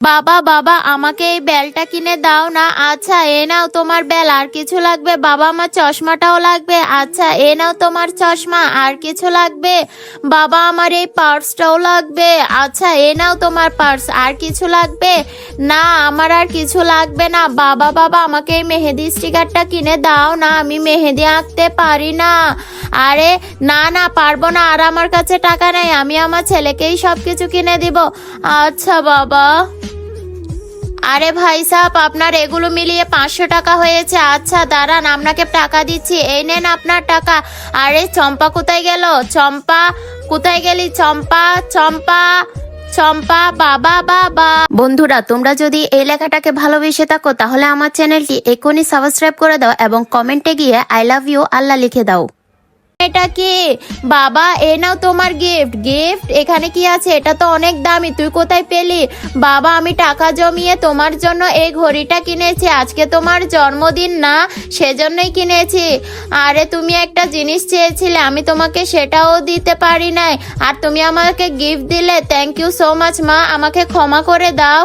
বাবা বাবা আমাকে এই বেলটা কিনে দাও না। আচ্ছা এ নাও তোমার বেল। আর কিছু লাগবে? বাবা আমার চশমাটাও লাগবে। আচ্ছা এ নাও তোমার চশমা। আর কিছু লাগবে? বাবা আমার এই পার্সটাও লাগবে। আচ্ছা এ নাও তোমার পার্স। আর কিছু লাগবে? না আমার আর কিছু লাগবে না। বাবা বাবা আমাকে এই মেহেদি স্টিকারটা কিনে দাও না, আমি মেহেদি আঁকতে পারি না। আরে না না পারবো না, আর আমার কাছে টাকা নেই, আমি আমার ছেলেকেই সবকিছু কিনে দিব। আচ্ছা বাবা। আরে ভাই সাহেব আপনার এগুলো মিলিয়ে 500 টাকা হয়েছে। আচ্ছা দাঁড়ান আপনাকে টাকা দিচ্ছি, এই নেন আপনার টাকা। আরে চম্পা কোথায় গেল? চম্পা কোথায় গেলি? চম্পা চম্পা চম্পা বাবা বাবা। বন্ধুরা তোমরা যদি এই লেখাটাকে ভালোবেসে থাকো তাহলে আমার চ্যানেলটি এখনই সাবস্ক্রাইব করে দাও এবং কমেন্টে গিয়ে আই লাভ ইউ আল্লাহ লিখে দাও। এটা কি? বাবা এ নাও তোমার গিফট। গিফট? এখানে কি আছে? এটা তো অনেক দামি, তুই কোথায় পেলি? বাবা আমি টাকা জমিয়ে তোমার জন্য এই ঘড়িটা কিনেছি, আজকে তোমার জন্মদিন না, সেজন্যই কিনেছি। আরে তুমি একটা জিনিস চেয়েছিলে, আমি তোমাকে সেটাও দিতে পারি নাই, আর তুমি আমাকে গিফট দিলে। থ্যাংক ইউ সো মাচ মা, আমাকে ক্ষমা করে দাও।